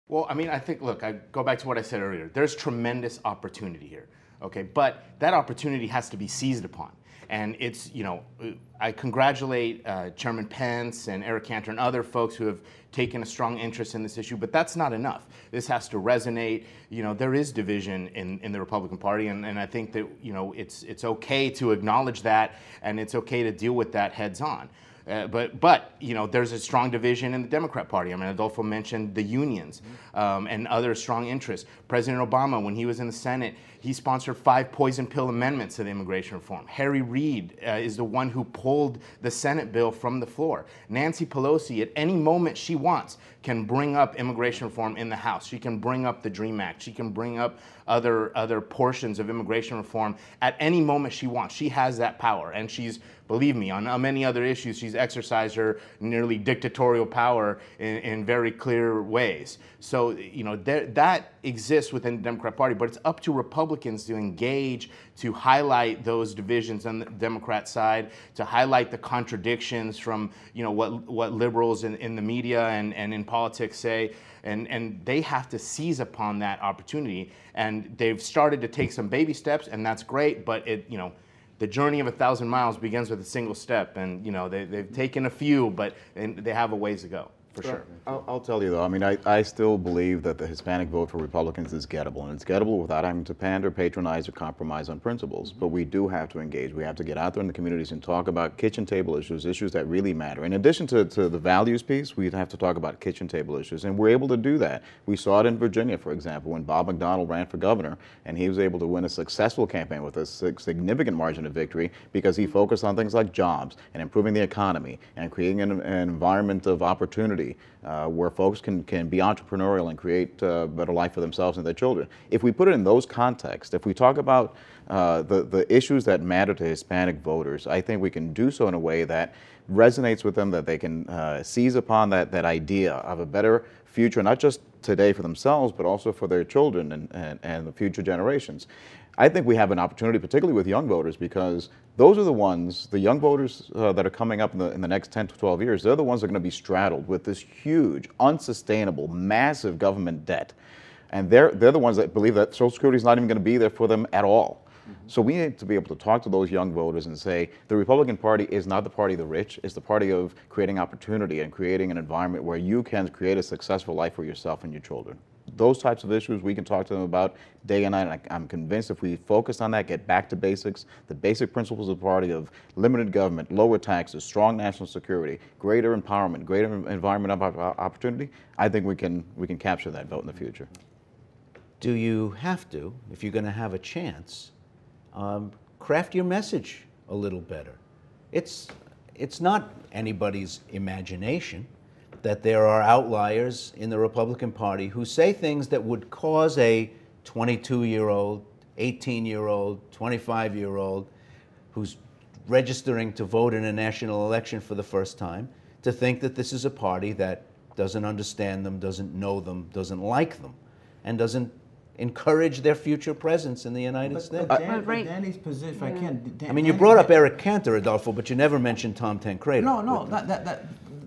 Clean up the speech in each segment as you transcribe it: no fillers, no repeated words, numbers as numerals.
Well, I mean, I think, look, I go back to what I said earlier. There's tremendous opportunity here, okay? But that opportunity has to be seized upon. And it's, I congratulate Chairman Pence and Eric Cantor and other folks who have taken a strong interest in this issue, but that's not enough. This has to resonate. There is division in the Republican Party, and I think that, it's okay to acknowledge that, and it's okay to deal with that heads on. But there's a strong division in the Democrat Party. I mean, Adolfo mentioned the unions and other strong interests. President Obama, when he was in the Senate, he sponsored 5 poison pill amendments to the immigration reform. Harry Reid is the one who pulled the Senate bill from the floor. Nancy Pelosi, at any moment she wants, can bring up immigration reform in the House. She can bring up the DREAM Act. She can bring up other portions of immigration reform at any moment she wants. She has that power, and she's, believe me, on many other issues, she's exercised her nearly dictatorial power in very clear ways. So, that exists within the Democrat Party, but it's up to Republicans to engage, to highlight those divisions on the Democrat side, to highlight the contradictions from, what liberals in the media and in politics say. And they have to seize upon that opportunity. And they've started to take some baby steps, and that's great, but the journey of 1,000 miles begins with a single step, and they've taken a few, but they have a ways to go, for sure. I'll tell you though, I mean, I still believe that the Hispanic vote for Republicans is gettable, and it's gettable without having to pander, patronize, or compromise on principles. But we do have to engage. We have to get out there in the communities and talk about kitchen table issues that really matter. In addition to the values piece, we have to talk about kitchen table issues, and we're able to do that. We saw it in Virginia, for example, when Bob McDonnell ran for governor, and he was able to win a successful campaign with a significant margin of victory because he focused on things like jobs and improving the economy and creating an environment of opportunity where folks can be entrepreneurial and create a better life for themselves and their children. If we put it in those contexts, if we talk about the issues that matter to Hispanic voters, I think we can do so in a way that resonates with them, that they can seize upon that idea of a better future, not just today for themselves, but also for their children and the future generations. I think we have an opportunity, particularly with young voters, because those are the ones, the young voters that are coming up in the next 10 to 12 years, they're the ones that are going to be straddled with this huge, unsustainable, massive government debt. And they're the ones that believe that Social Security is not even going to be there for them at all. So we need to be able to talk to those young voters and say, the Republican Party is not the party of the rich, it's the party of creating opportunity and creating an environment where you can create a successful life for yourself and your children. Those types of issues we can talk to them about day and night. And I'm convinced if we focus on that, get back to basics, the basic principles of the party of limited government, lower taxes, strong national security, greater empowerment, greater environment of opportunity, I think we can capture that vote in the future. Do you have to, if you're going to have a chance, craft your message a little better? It's not anybody's imagination that there are outliers in the Republican Party who say things that would cause a 22-year-old, 18-year-old, 25-year-old who's registering to vote in a national election for the first time to think that this is a party that doesn't understand them, doesn't know them, doesn't like them, and doesn't encourage their future presence in the United States. Danny's position, if I can. I mean, you brought up Eric Cantor, Adolfo, but you never mentioned Tom Tancredo. No,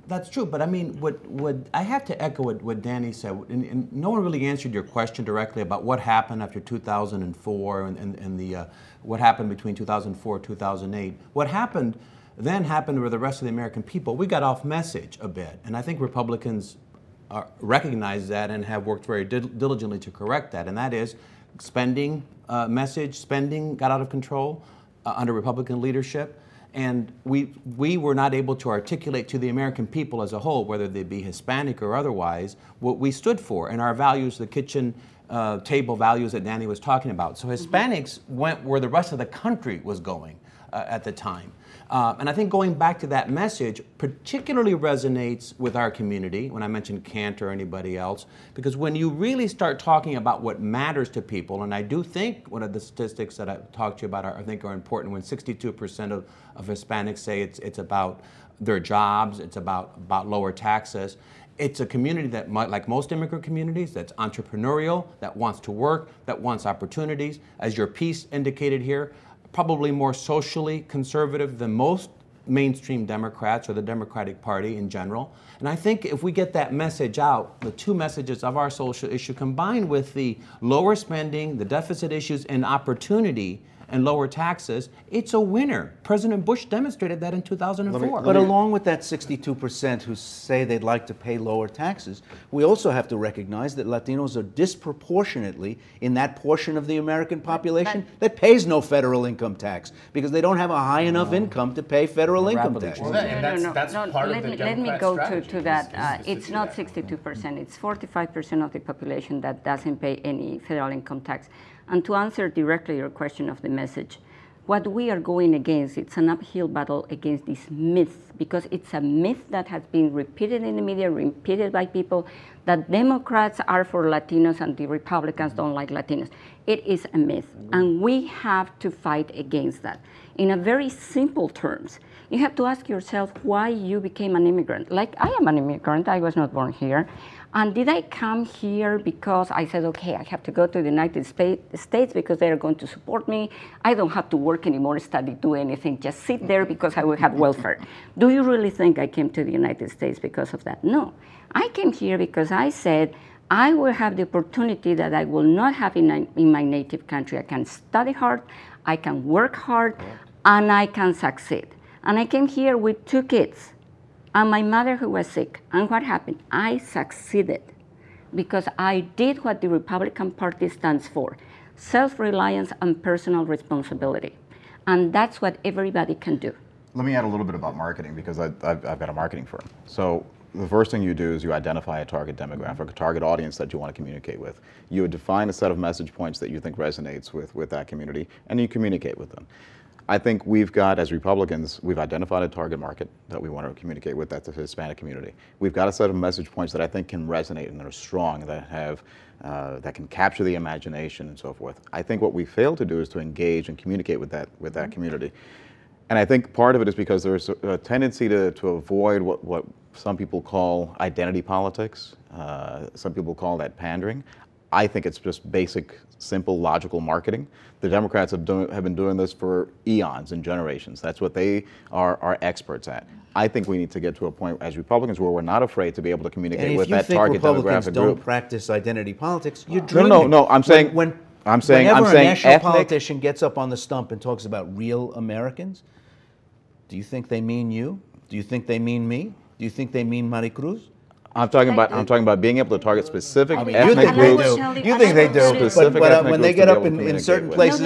that's true. But I mean, what I have to echo what Danny said, and no one really answered your question directly about what happened after 2004 and the what happened between 2004 and 2008. What happened with the rest of the American people. We got off message a bit, and I think Republicans recognize that and have worked very diligently to correct that, and that is spending got out of control under Republican leadership, and we were not able to articulate to the American people as a whole, whether they be Hispanic or otherwise, what we stood for and our values, the kitchen table values that Danny was talking about. So Hispanics went where the rest of the country was going at the time. And I think going back to that message particularly resonates with our community when I mentioned Cantor or anybody else, because when you really start talking about what matters to people, and I do think one of the statistics that I talked to you about I think are important, when 62% of Hispanics say it's about their jobs, it's about lower taxes. It's a community that, like most immigrant communities, that's entrepreneurial, that wants to work, that wants opportunities. As your piece indicated here, probably more socially conservative than most mainstream Democrats or the Democratic Party in general. And I think if we get that message out, the two messages of our social issue combined with the lower spending, the deficit issues, and opportunity and lower taxes, it's a winner. President Bush demonstrated that in 2004. But along with that 62% who say they'd like to pay lower taxes, we also have to recognize that Latinos are disproportionately in that portion of the American population that pays no federal income tax because they don't have a high enough income to pay federal income tax. Well, that's part of the Let me Democrat go strategy. to that. It's not 62%. It's 45% of the population that doesn't pay any federal income tax. And to answer directly your question of the message, what we are going against, it's an uphill battle against this myth, because it's a myth that has been repeated in the media, repeated by people, that Democrats are for Latinos and the Republicans don't like Latinos. It is a myth, and we have to fight against that. In a very simple terms, you have to ask yourself why you became an immigrant. Like, I am an immigrant, I was not born here. And did I come here because I said, okay, I have to go to the United States because they are going to support me. I don't have to work anymore, study, do anything, just sit there because I will have welfare. Do you really think I came to the United States because of that? No. I came here because I said, I will have the opportunity that I will not have in my native country. I can study hard, I can work hard, and I can succeed. And I came here with 2 kids. And my mother who was sick. And what happened? I succeeded because I did what the Republican Party stands for, self-reliance and personal responsibility. And that's what everybody can do. Let me add a little bit about marketing because I've got a marketing firm. So the first thing you do is you identify a target demographic, a target audience that you want to communicate with. You define a set of message points that you think resonates with that community, and you communicate with them. I think we've got, as Republicans, we've identified a target market that we want to communicate with. That's the Hispanic community. We've got a set of message points that I think can resonate and that are strong, that have, that can capture the imagination and so forth. I think what we fail to do is to engage and communicate with that community. And I think part of it is because there's a tendency to avoid what some people call identity politics. Some people call that pandering. I think it's just basic, simple, logical marketing. The Democrats have been doing this for eons and generations. That's what they are experts at. I think we need to get to a point as Republicans where we're not afraid to be able to communicate with that target demographic group. And if you think Republicans don't practice identity politics, you're dreaming. No. I'm saying whenever a national politician gets up on the stump and talks about real Americans, do you think they mean you? Do you think they mean me? Do you think they mean Maricruz? I'm talking about being able to target specific ethnic you think groups. they do. You think they do. But when they get up in certain places.